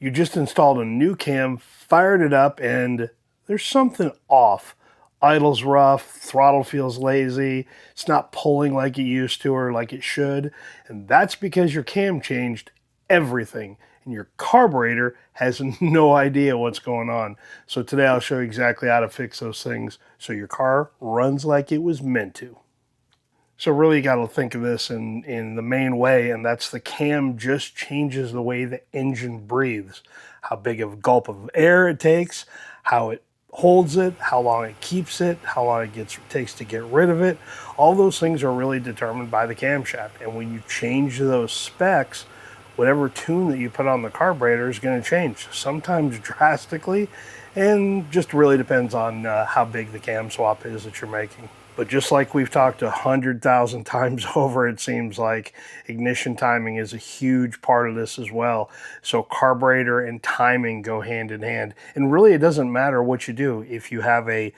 You just installed a new cam, fired it up, and there's something off. Idle's rough, throttle feels lazy, it's not pulling like it used to or like it should, and that's because your cam changed everything, and your carburetor has no idea what's going on. So today I'll show you exactly how to fix those things so your car runs like it was meant to. So really you got to think of this in the main way, and that's the cam just changes the way the engine breathes. How big of a gulp of air it takes, how it holds it, how long it keeps it, how long it takes to get rid of it. All those things are really determined by the camshaft. And when you change those specs, whatever tune that you put on the carburetor is going to change, sometimes drastically, and just really depends on how big the cam swap is that you're making. But just like we've talked 100,000 times over, it seems like ignition timing is a huge part of this as well. So carburetor and timing go hand in hand. And really, it doesn't matter what you do. If you have a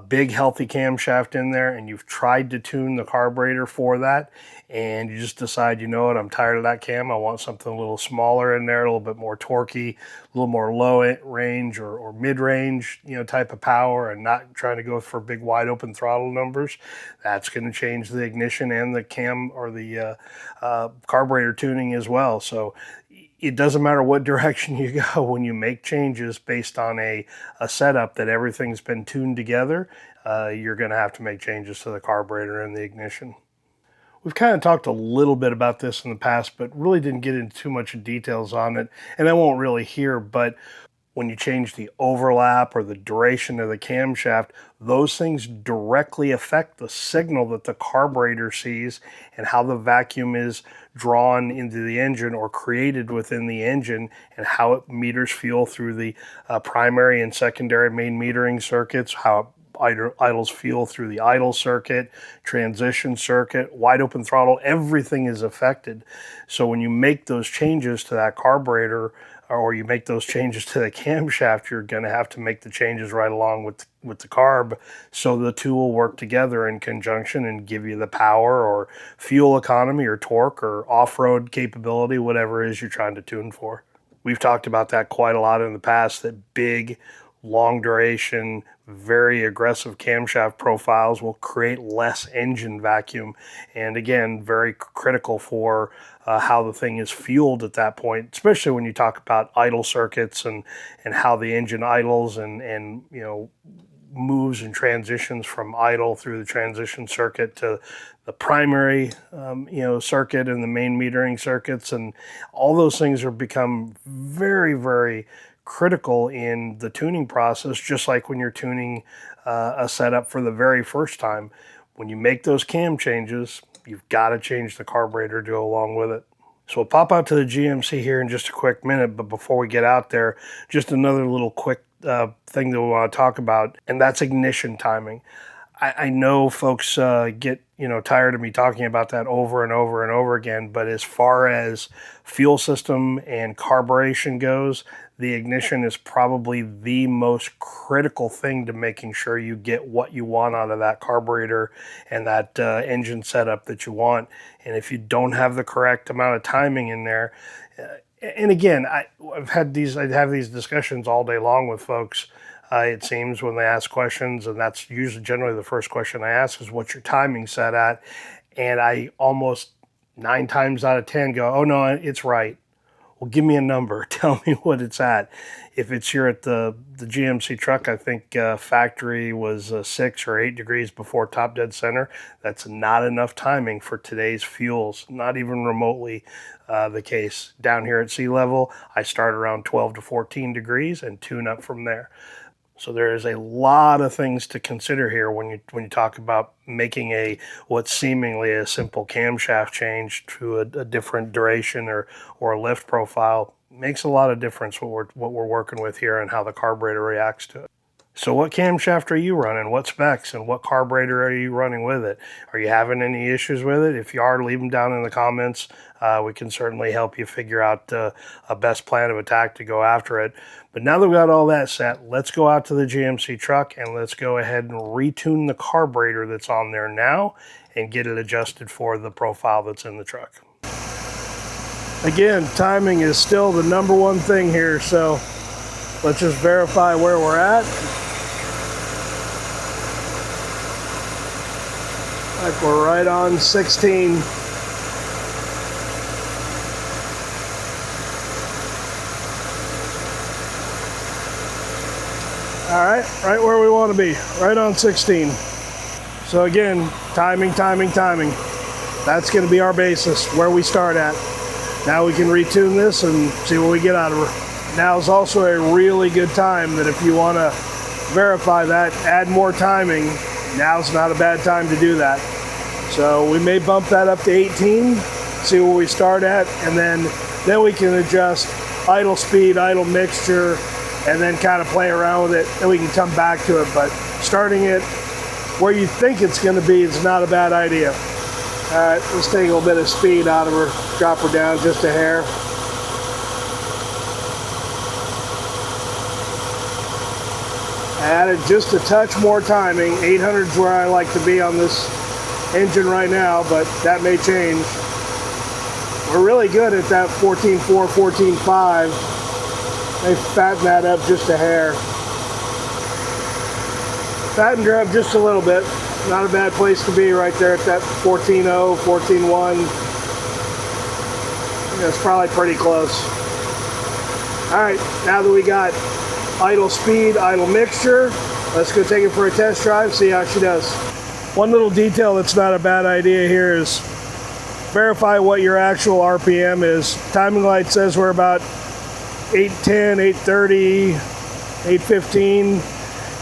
big healthy camshaft in there and you've tried to tune the carburetor for that, and you just decide, you know what, I'm tired of that cam, I want something a little smaller in there, a little bit more torquey, a little more low range or mid-range, type of power, and not trying to go for big wide open throttle numbers, that's going to change the ignition and the cam or the carburetor tuning as well. So it doesn't matter what direction you go. When you make changes based on a setup that everything's been tuned together, you're going to have to make changes to the carburetor and the ignition. We've kind of talked a little bit about this in the past, but really didn't get into too much details on it, and I won't really here, but when you change the overlap or the duration of the camshaft, those things directly affect the signal that the carburetor sees and how the vacuum is drawn into the engine or created within the engine, and how it meters fuel through the primary and secondary main metering circuits, how it idles fuel through the idle circuit, transition circuit, wide open throttle, everything is affected. So when you make those changes to that carburetor, or you make those changes to the camshaft, you're going to have to make the changes right along with the carb, so the two will work together in conjunction and give you the power or fuel economy or torque or off-road capability, whatever it is you're trying to tune for. We've talked about that quite a lot in the past, that big, long duration, very aggressive camshaft profiles will create less engine vacuum, and again, very critical for how the thing is fueled at that point, especially when you talk about idle circuits and how the engine idles and moves and transitions from idle through the transition circuit to the primary circuit and the main metering circuits, and all those things are become very, very critical in the tuning process, just like when you're tuning a setup for the very first time. When you make those cam changes, you've got to change the carburetor to go along with it. So we'll pop out to the GMC here in just a quick minute, but before we get out there, just another little quick thing that we want to talk about, and that's ignition timing. I know folks get tired of me talking about that over and over and over again, but as far as fuel system and carburation goes, the ignition is probably the most critical thing to making sure you get what you want out of that carburetor and that engine setup that you want. And if you don't have the correct amount of timing in there, and again, I have these discussions all day long with folks. It seems, when they ask questions, and that's usually generally the first question I ask is, what's your timing set at? And I almost 9 times out of 10 go, oh no, it's right. Well, give me a number. Tell me what it's at. If it's here at the GMC truck, I think factory was 6 or 8 degrees before top dead center. That's not enough timing for today's fuels, not even remotely the case. Down here at sea level, I start around 12 to 14 degrees and tune up from there. So there is a lot of things to consider here when you talk about making what's seemingly a simple camshaft change to a different duration or a lift profile. It makes a lot of difference what we're working with here and how the carburetor reacts to it. So what camshaft are you running? What specs and what carburetor are you running with it? Are you having any issues with it? If you are, leave them down in the comments. We can certainly help you figure out a best plan of attack to go after it. But now that we've got all that set, let's go out to the GMC truck and let's go ahead and retune the carburetor that's on there now and get it adjusted for the profile that's in the truck. Again, timing is still the #1 thing here, so let's just verify where we're at. Like we're right on 16. All right, right where we want to be, right on 16. So again, timing. That's going to be our basis, where we start at. Now we can retune this and see what we get out of her. Now is also a really good time that if you want to verify that, add more timing, now's not a bad time to do that. So we may bump that up to 18, see where we start at, and then we can adjust idle speed, idle mixture, and then kind of play around with it. Then we can come back to it, but starting it where you think it's going to be is not a bad idea. All right, let's take a little bit of speed out of her, drop her down just a hair. Added just a touch more timing. 800 is where I like to be on this engine right now, but that may change. We're really good at that 14.4, 14.5. They fatten that up just a hair. Fatten her up just a little bit. Not a bad place to be right there at that 14.0, 14.1. That's probably pretty close. All right, now that we got idle speed, idle mixture, let's go take it for a test drive, see how she does. One little detail that's not a bad idea here is verify what your actual RPM is. Timing light says we're about 810, 830, 815,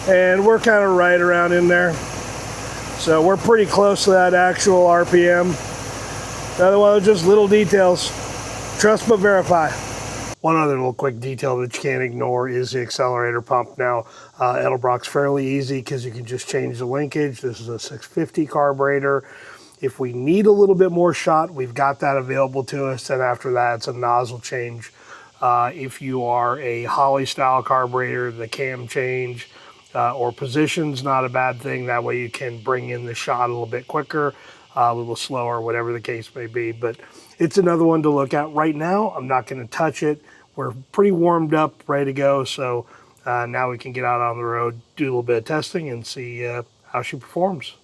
and we're kind of right around in there. So we're pretty close to that actual RPM. The other one is just little details. Trust but verify. One other little quick detail that you can't ignore is the accelerator pump. Now, Edelbrock's fairly easy because you can just change the linkage. This is a 650 carburetor. If we need a little bit more shot, we've got that available to us. And after that, it's a nozzle change. If you are a Holley style carburetor, the cam change or position's not a bad thing. That way you can bring in the shot a little bit quicker, a little slower, whatever the case may be. But it's another one to look at. Right now, I'm not going to touch it. We're pretty warmed up, ready to go. So now we can get out on the road, do a little bit of testing, and see how she performs.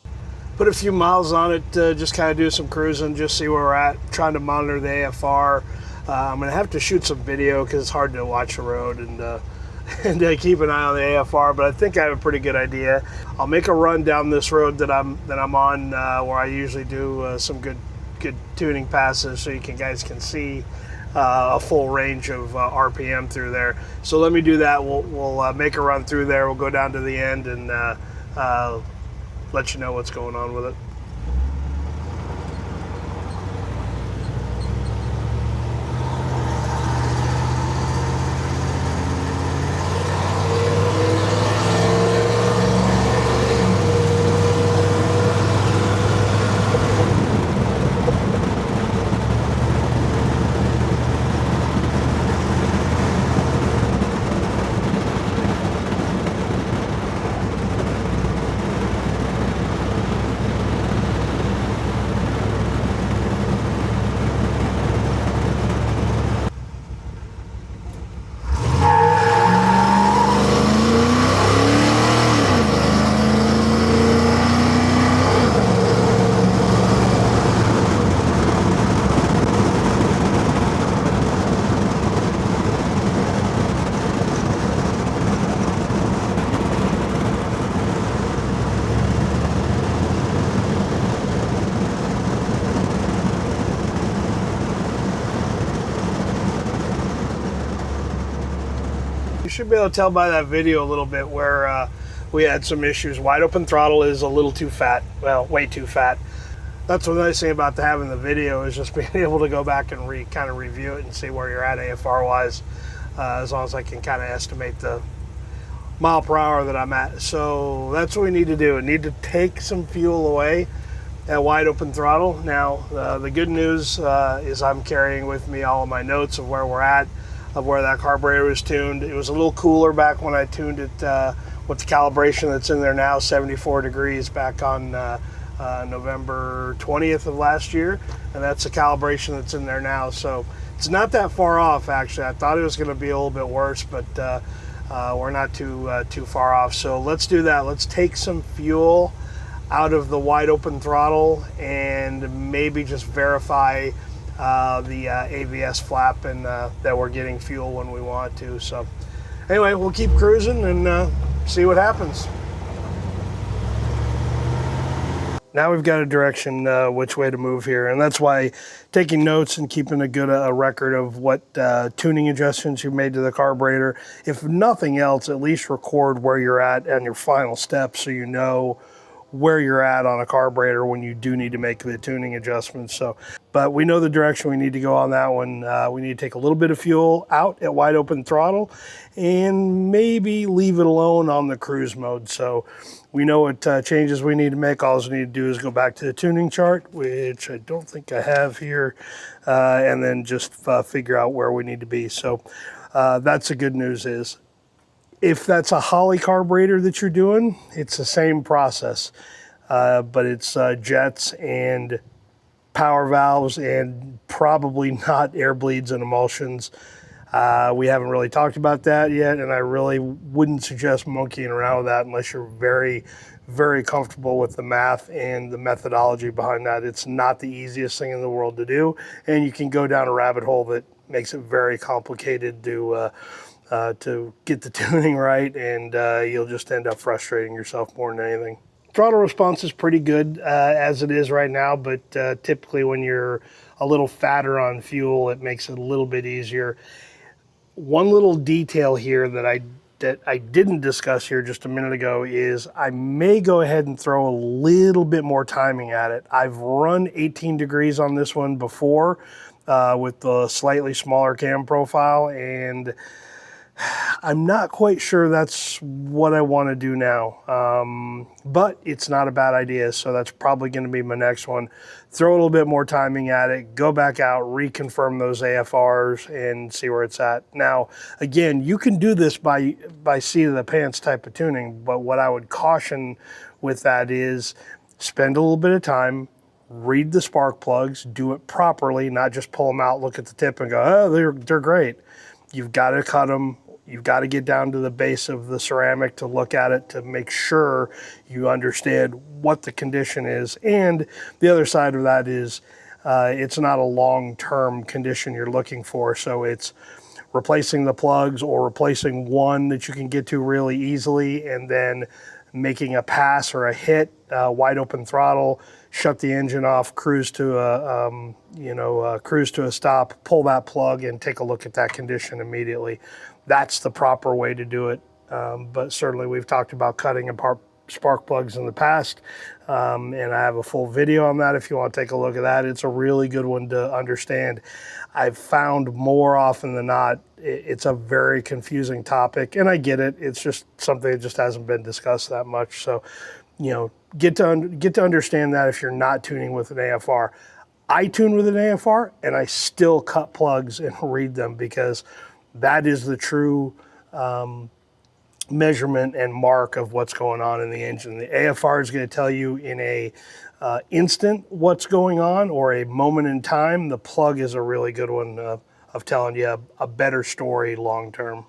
Put a few miles on it, just kind of do some cruising, just see where we're at, trying to monitor the AFR. I'm going to have to shoot some video because it's hard to watch the road and keep an eye on the AFR, but I think I have a pretty good idea. I'll make a run down this road that I'm on, where I usually do some good tuning passes, so you guys can see a full range of RPM through there. So let me do that. We'll make a run through there. We'll go down to the end and let you know what's going on with it. You should be able to tell by that video a little bit where we had some issues. Wide open throttle is a little too fat, well, way too fat. That's the nice thing about having the video, is just being able to go back and kind of review it and see where you're at AFR wise, as long as I can kind of estimate the mile per hour that I'm at. So that's what we need to do. We need to take some fuel away at wide open throttle. Now, the good news is I'm carrying with me all of my notes of where we're at, of where that carburetor was tuned. It was a little cooler back when I tuned it with the calibration that's in there now, 74 degrees back on November 20th of last year, and that's the calibration that's in there now. So It's not that far off, actually. I thought it was going to be a little bit worse, but we're not too far off. So let's do that. Let's take some fuel out of the wide open throttle and maybe just verify the AVS flap and that we're getting fuel when we want to. So anyway, we'll keep cruising and see what happens. Now we've got a direction which way to move here, and that's why taking notes and keeping a record of what tuning adjustments you made to the carburetor, if nothing else, at least record where you're at on your final steps so you know where you're at on a carburetor when you do need to make the tuning adjustments. So, but we know the direction we need to go on that one. We need to take a little bit of fuel out at wide open throttle and maybe leave it alone on the cruise mode. So we know what changes we need to make. All we need to do is go back to the tuning chart, which I don't think I have here, and then just figure out where we need to be. So that's the good news is, if that's a Holley carburetor that you're doing, it's the same process, but it's jets and power valves and probably not air bleeds and emulsions. We haven't really talked about that yet, and I really wouldn't suggest monkeying around with that unless you're very, very comfortable with the math and the methodology behind that. It's not the easiest thing in the world to do, and you can go down a rabbit hole that makes it very complicated to get the tuning right, and you'll just end up frustrating yourself more than anything. Throttle response is pretty good as it is right now, but typically when you're a little fatter on fuel, it makes it a little bit easier. One little detail here that I didn't discuss here just a minute ago is I may go ahead and throw a little bit more timing at it. I've run 18 degrees on this one before with the slightly smaller cam profile, and I'm not quite sure that's what I want to do now, but it's not a bad idea, so that's probably going to be my next one. Throw a little bit more timing at it, go back out, reconfirm those AFRs, and see where it's at. Now, again, you can do this by seat of the pants type of tuning, but what I would caution with that is spend a little bit of time, read the spark plugs, do it properly, not just pull them out, look at the tip, and go, oh, they're great. You've got to cut them. You've got to get down to the base of the ceramic to look at it to make sure you understand what the condition is. And the other side of that is it's not a long-term condition you're looking for. So it's replacing the plugs or replacing one that you can get to really easily, and then making a pass or a hit, wide open throttle, shut the engine off, cruise to a stop, pull that plug, and take a look at that condition immediately. That's the proper way to do it. But certainly we've talked about cutting apart spark plugs in the past, and I have a full video on that if you want to take a look at that. It's a really good one to understand. I've found more often than not, it's a very confusing topic, and I get it. It's just something that just hasn't been discussed that much. So, get to understand that if you're not tuning with an AFR. I tune with an AFR, and I still cut plugs and read them, because that is the true measurement and mark of what's going on in the engine. The AFR is going to tell you in a instant what's going on, or a moment in time. The plug is a really good one of telling you a better story long term.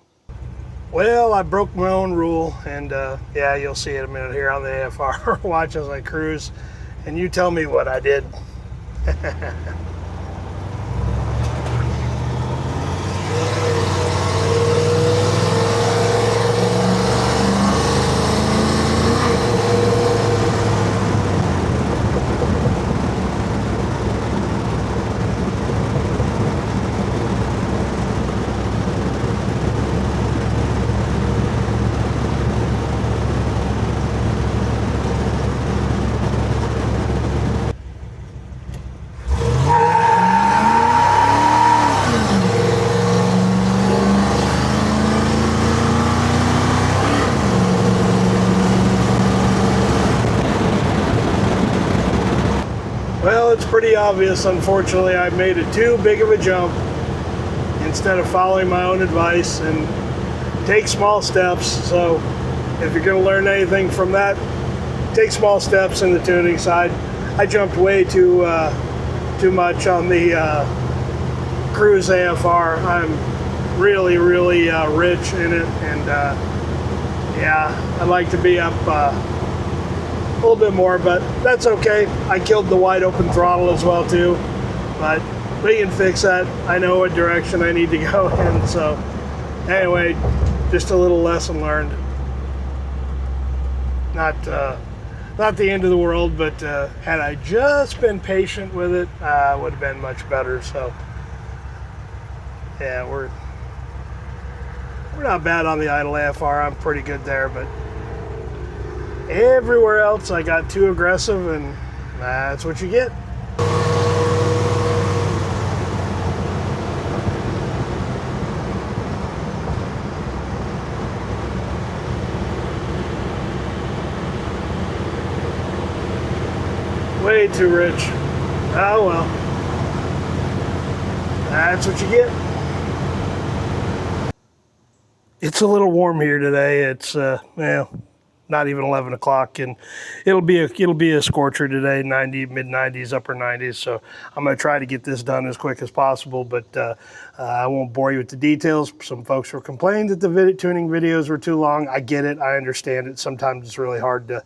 Well, I broke my own rule, and yeah, you'll see in a minute here on the AFR. Watch as I cruise, and you tell me what I did. Well, it's pretty obvious, unfortunately, I made it too big of a jump instead of following my own advice and take small steps. So if you're going to learn anything from that, take small steps in the tuning side. I jumped way too much on the cruise AFR. I'm really rich in it, and yeah, I'd like to be up a little bit more, but that's okay. I killed the wide open throttle as well too, but we can fix that. I know what direction I need to go in. So anyway, just a little lesson learned. Not the end of the world, but had I just been patient with it, would have been much better. So yeah, we're not bad on the idle AFR. I'm pretty good there, but everywhere else I got too aggressive, and that's what you get. Way too rich. Oh well. That's what you get. It's a little warm here today. It's well, not even 11 o'clock, and it'll be a scorcher today. 90, mid 90s, upper 90s. So I'm gonna try to get this done as quick as possible, but I won't bore you with the details. Some folks were complaining that the tuning videos were too long. I get it. I understand it. Sometimes it's really hard to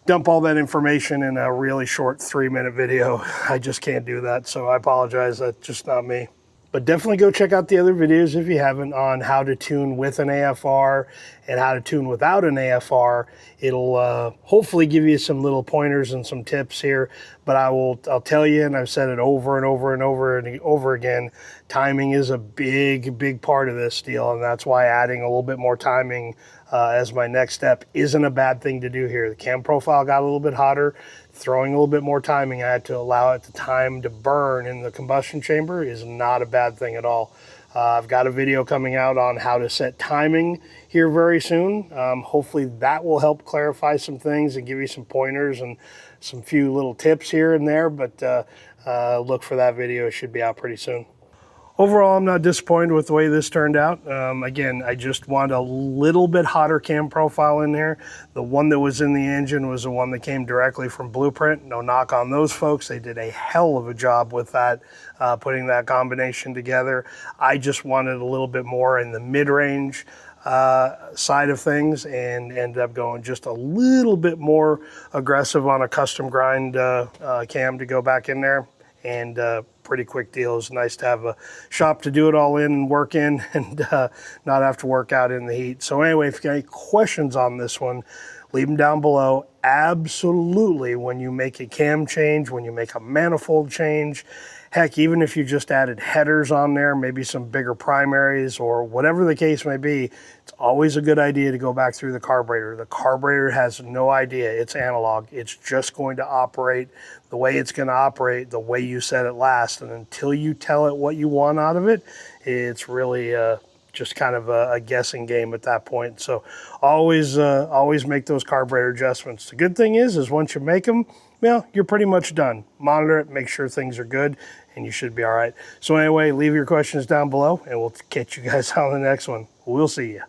dump all that information in a really short 3-minute video. I just can't do that, so I apologize. That's just not me. But definitely go check out the other videos if you haven't on how to tune with an AFR and how to tune without an AFR. It'll hopefully give you some little pointers and some tips here. But I'll tell you, and I've said it over and over and over and over again, timing is a big part of this deal, and that's why adding a little bit more timing as my next step isn't a bad thing to do here. The cam profile got a little bit hotter. Throwing a little bit more timing, I had to allow it the time to burn in the combustion chamber is not a bad thing at all. I've got a video coming out on how to set timing here very soon. Hopefully that will help clarify some things and give you some pointers and some few little tips here and there, but look for that video. It should be out pretty soon. Overall, I'm not disappointed with the way this turned out. Again, I just want a little bit hotter cam profile in there. The one that was in the engine was the one that came directly from Blueprint. No knock on those folks. They did a hell of a job with that, putting that combination together. I just wanted a little bit more in the mid-range side of things, and ended up going just a little bit more aggressive on a custom grind cam to go back in there. And pretty quick deal. It's nice to have a shop to do it all in and work in, and not have to work out in the heat. So anyway, if you got any questions on this one, leave them down below. Absolutely, when you make a cam change, when you make a manifold change, heck, even if you just added headers on there, maybe some bigger primaries or whatever the case may be, it's always a good idea to go back through the carburetor. The carburetor has no idea. It's analog. It's just going to operate the way it's going to operate, the way you set it last. And until you tell it what you want out of it, it's really just kind of a guessing game at that point. So always make those carburetor adjustments. The good thing is once you make them, well, you're pretty much done. Monitor it, make sure things are good, and you should be all right. So anyway, leave your questions down below, and we'll catch you guys on the next one. We'll see you.